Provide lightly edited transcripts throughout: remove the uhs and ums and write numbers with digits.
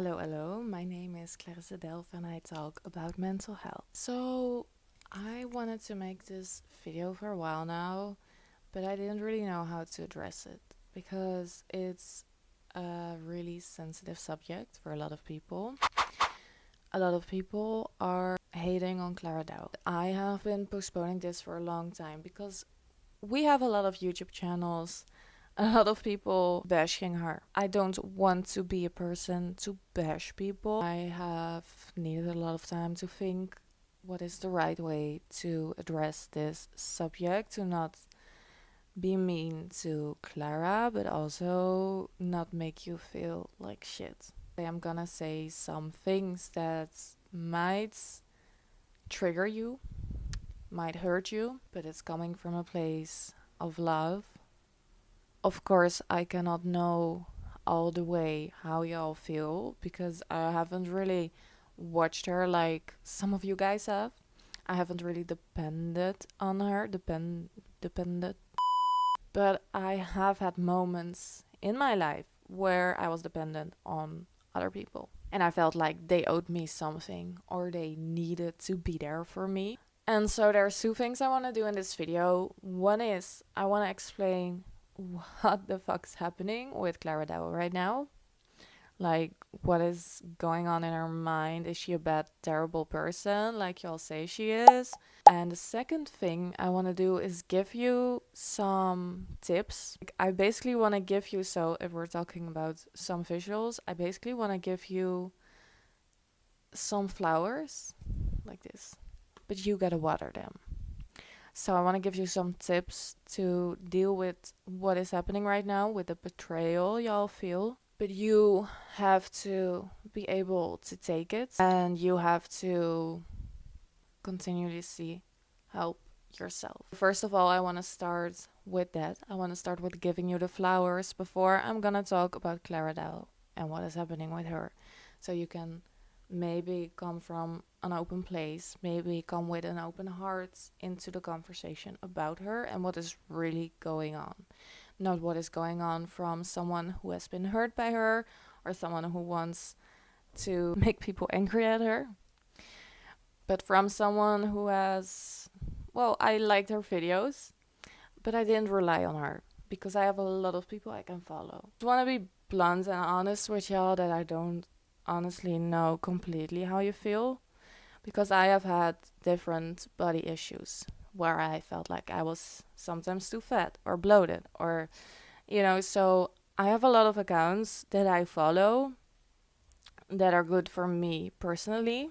Hello, my name is Clara Dao and I talk about mental health. So, I wanted to make this video for a while now, but I didn't really know how to address it because it's a really sensitive subject for a lot of people. A lot of people are hating on Clara Dao. I have been postponing this for a long time because we have a lot of YouTube channels, a lot of people bashing her. I don't want to be a person to bash people. I have needed a lot of time to think what is the right way to address this subject, to not be mean to Clara, but also not make you feel like shit. I'm gonna say some things that might trigger you, might hurt you, but it's coming from a place of love. Of course, I cannot know all the way how y'all feel because I haven't really watched her like some of you guys have. I haven't really depended on her, depended. But I have had moments in my life where I was dependent on other people. And I felt like they owed me something or they needed to be there for me. And so there's two things I want to do in this video. One is I want to explain what the fuck's happening with Clara Dao right now. Like, what is going on in her mind? Is she a bad, terrible person like y'all say she is? And the second thing I want to do is give you some tips. I basically want to give you, so if we're talking about some visuals, I basically want to give you some flowers like this, but you gotta water them. So I want to give you some tips to deal with what is happening right now with the betrayal y'all feel. But you have to be able to take it and you have to continuously help yourself. First of all, I want to start with that. I want to start with giving you the flowers before I'm gonna talk about Clara Dao and what is happening with her. So you can maybe come from an open place, maybe come with an open heart into the conversation about her and what is really going on. Not what is going on from someone who has been hurt by her or someone who wants to make people angry at her, but from someone who has, well, I liked her videos, but I didn't rely on her because I have a lot of people I can follow. I want to be blunt and honest with y'all that I don't honestly know completely how you feel because I have had different body issues where I felt like I was sometimes too fat or bloated or, so I have a lot of accounts that I follow that are good for me personally.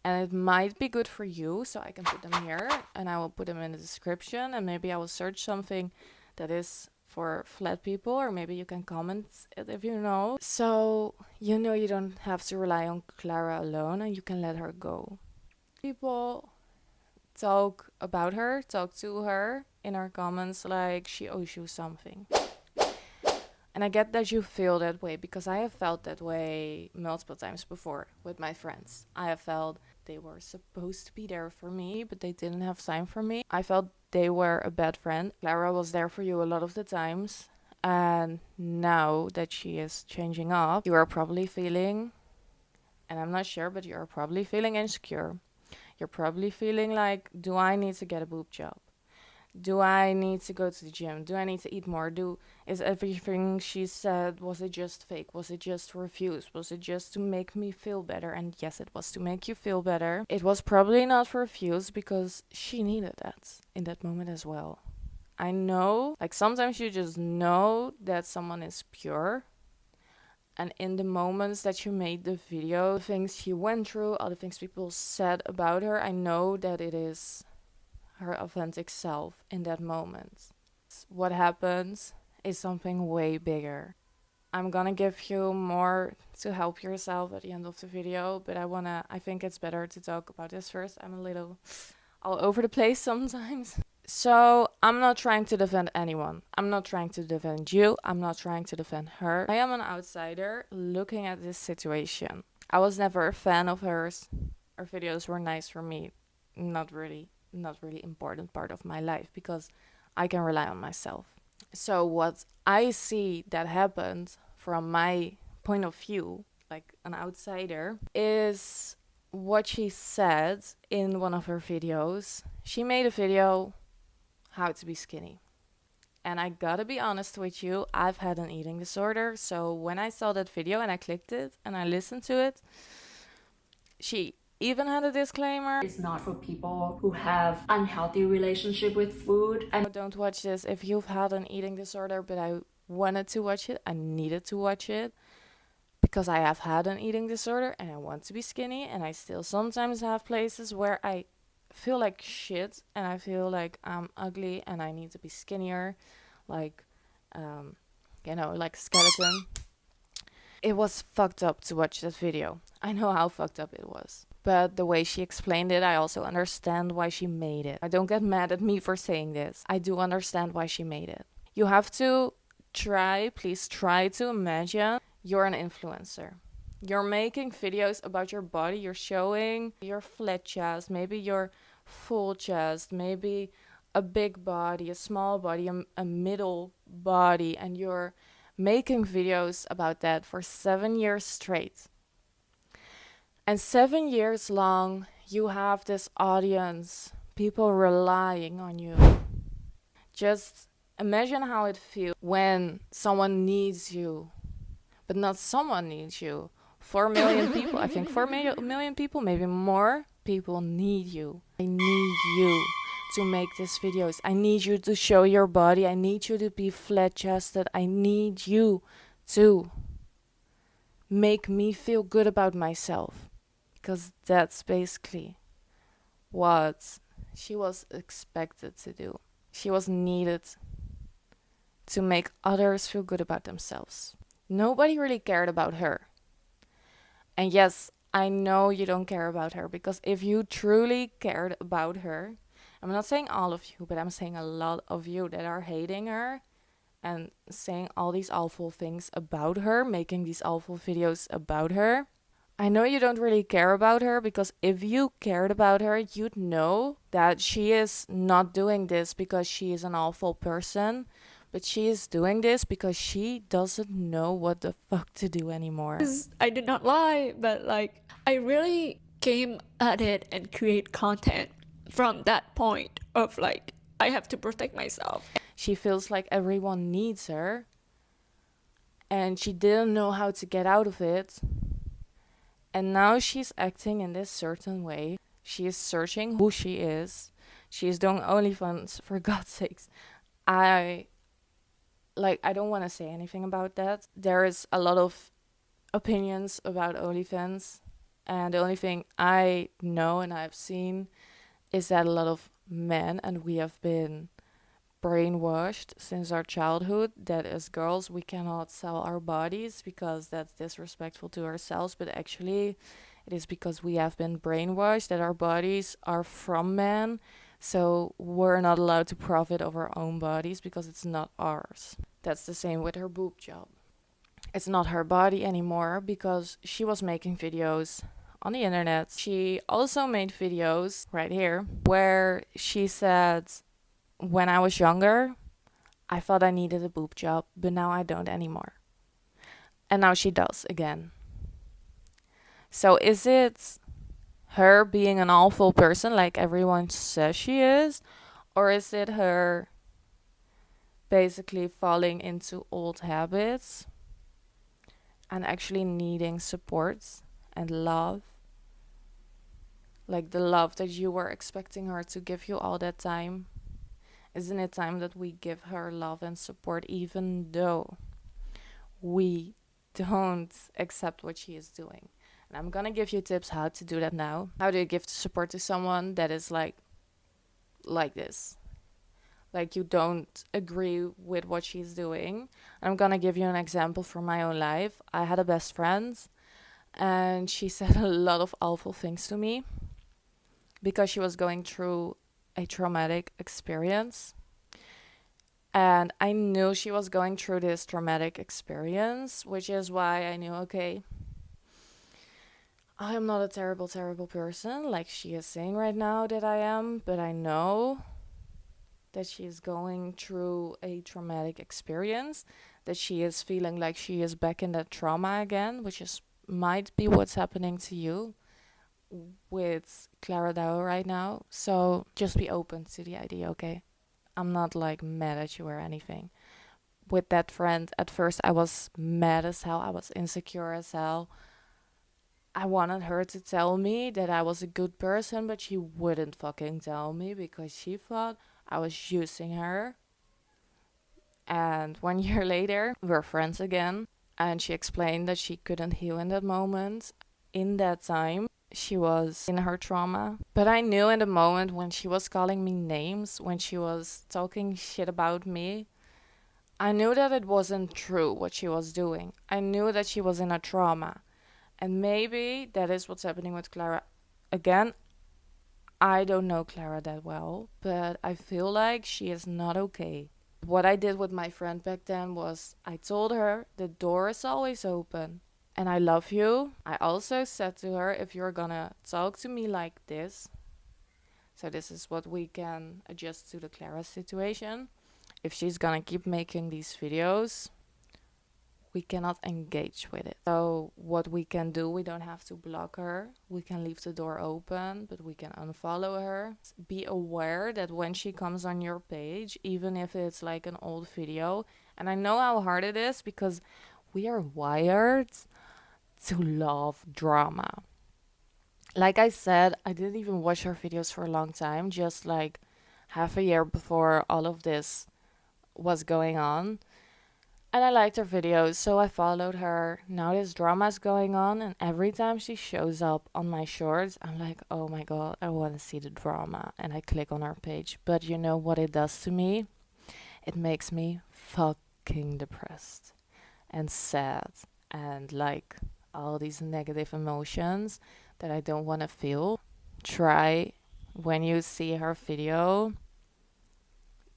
And it might be good for you, so I can put them here and I will put them in the description and maybe I will search something that is for flat people or maybe you can comment it if you know. So, you don't have to rely on Clara alone and you can let her go. People talk about her, talk to her in her comments like she owes you something. And I get that you feel that way because I have felt that way multiple times before with my friends. I have felt they were supposed to be there for me, but they didn't have time for me. I felt they were a bad friend. Clara was there for you a lot of the times. And now that she is changing up, you are probably feeling, and I'm not sure, but you're probably feeling insecure. You're probably feeling like, do I need to get a boob job? Do I need to go to the gym? Do I need to eat more? Is everything she said, was it just fake? Was it just refused? Was it just to make me feel better? And yes, it was to make you feel better. It was probably not refused because she needed that in that moment as well. I know, like sometimes you just know that someone is pure. And in the moments that you made the video, the things she went through, all the things people said about her, I know that it is her authentic self in that moment. What happens is something way bigger. I'm gonna give you more to help yourself at the end of the video, but I think it's better to talk about this first. I'm a little all over the place sometimes. So I'm not trying to defend anyone. I'm not trying to defend you. I'm not trying to defend her. I am an outsider looking at this situation. I was never a fan of hers. Her videos were nice for me. Not really important part of my life because I can rely on myself. So what I see that happened from my point of view like an outsider, is what she said in one of her videos. She made a video how to be skinny. And I gotta be honest with you, I've had an eating disorder. So when I saw that video and I clicked it and I listened to it, she even had a disclaimer. It's not for people who have unhealthy relationship with food. And don't watch this if you've had an eating disorder, but I wanted to watch it. I needed to watch it because I have had an eating disorder and I want to be skinny, and I still sometimes have places where I feel like shit and I feel like I'm ugly and I need to be skinnier, like like skeleton. It was fucked up to watch that video. I know how fucked up it was. But the way she explained it, I also understand why she made it. I don't get mad at me for saying this. I do understand why she made it. You have to please try to imagine you're an influencer. You're making videos about your body. You're showing your flat chest, maybe your full chest, maybe a big body, a small body, a middle body, and you're making videos about that for 7 years straight. And 7 years long, you have this audience, people relying on you. Just imagine how it feels when someone needs you, but not someone needs you. 4 million people, I think 4 million people, maybe more people need you. I need you to make these videos. I need you to show your body. I need you to be flat chested. I need you to make me feel good about myself. Because that's basically what she was expected to do. She was needed to make others feel good about themselves. Nobody really cared about her. And yes, I know you don't care about her, because if you truly cared about her, I'm not saying all of you, but I'm saying a lot of you that are hating her and saying all these awful things about her, making these awful videos about her. I know you don't really care about her, because if you cared about her, you'd know that she is not doing this because she is an awful person, but she is doing this because she doesn't know what the fuck to do anymore. I did not lie, but like I really came at it and create content from that point of like I have to protect myself. She feels like everyone needs her, and she didn't know how to get out of it. And now she's acting in this certain way. She is searching who she is. She is doing OnlyFans, for God's sakes. I don't want to say anything about that. There is a lot of opinions about OnlyFans, and the only thing I know and I've seen is that a lot of men, and we have been brainwashed since our childhood, that as girls we cannot sell our bodies because that's disrespectful to ourselves, but actually it is because we have been brainwashed that our bodies are from men, so we're not allowed to profit of our own bodies because it's not ours. That's the same with her boob job. It's not her body anymore because she was making videos on the internet. She also made videos right here where she said, when I was younger, I thought I needed a boob job, but now I don't anymore. And now she does again. So is it her being an awful person like everyone says she is? Or is it her basically falling into old habits and actually needing support and love? Like the love that you were expecting her to give you all that time? Isn't it time that we give her love and support, even though we don't accept what she is doing? And I'm gonna give you tips how to do that now. How do you give support to someone that is like this? Like you don't agree with what she's doing. And I'm gonna give you an example from my own life. I had a best friend, and she said a lot of awful things to me because she was going through a traumatic experience. And I knew she was going through this traumatic experience, which is why I knew, okay, I am not a terrible, terrible person like she is saying right now that I am, but I know that she is going through a traumatic experience, that she is feeling like she is back in that trauma again, which is might be what's happening to you with Clara Dao right now. So just be open to the idea, okay? I'm not like mad at you or anything. With that friend, at first I was mad as hell. I was insecure as hell. I wanted her to tell me that I was a good person, but she wouldn't fucking tell me because she thought I was using her. And 1 year later, we're friends again. And she explained that she couldn't heal in that moment. In that time, she was in her trauma. But I knew in the moment when she was calling me names, when she was talking shit about me, I knew that it wasn't true what she was doing. I knew that she was in a trauma. And maybe that is what's happening with Clara. Again, I don't know Clara that well, but I feel like she is not okay. What I did with my friend back then was I told her the door is always open and I love you. I also said to her, if you're gonna talk to me like this, so this is what we can adjust to the Clara situation. If she's gonna keep making these videos, we cannot engage with it. So what we can do, we don't have to block her. We can leave the door open, but we can unfollow her. Be aware that when she comes on your page, even if it's like an old video, and I know how hard it is because we are wired to love drama. Like I said, I didn't even watch her videos for a long time, just like half a year before all of this was going on. And I liked her videos, so I followed her. Now this drama is going on, and every time she shows up on my shorts, I'm like, oh my god, I want to see the drama. And I click on her page. But you know what it does to me? It makes me fucking depressed and sad and like all these negative emotions that I don't want to feel. Try, when you see her video,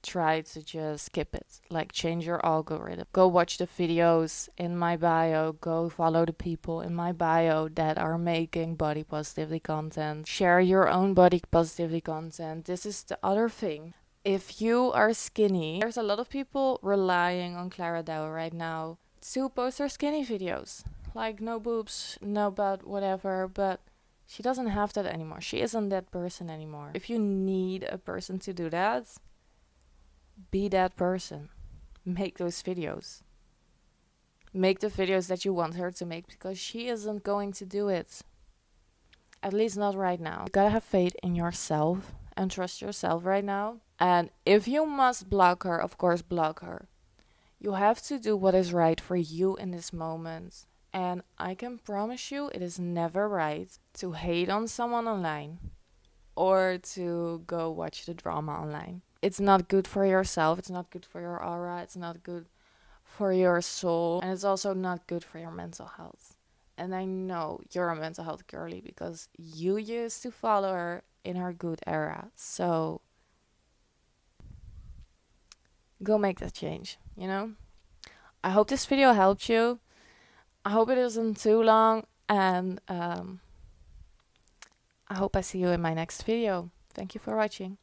try to just skip it. Like, change your algorithm. Go watch the videos in my bio. Go follow the people in my bio that are making body positivity content. Share your own body positivity content. This is the other thing. If you are skinny, there's a lot of people relying on Clara Dao right now to post her skinny videos. Like, no boobs, no butt, whatever. But she doesn't have that anymore. She isn't that person anymore. If you need a person to do that, be that person. Make those videos. Make the videos that you want her to make because she isn't going to do it. At least not right now. You gotta have faith in yourself and trust yourself right now. And if you must block her, of course, block her. You have to do what is right for you in this moment. And I can promise you it is never right to hate on someone online or to go watch the drama online. It's not good for yourself, it's not good for your aura, it's not good for your soul, and it's also not good for your mental health. And I know you're a mental health girly because you used to follow her in her good era. So go make that change, you know? I hope this video helped you. I hope it isn't too long, and I hope I see you in my next video. Thank you for watching.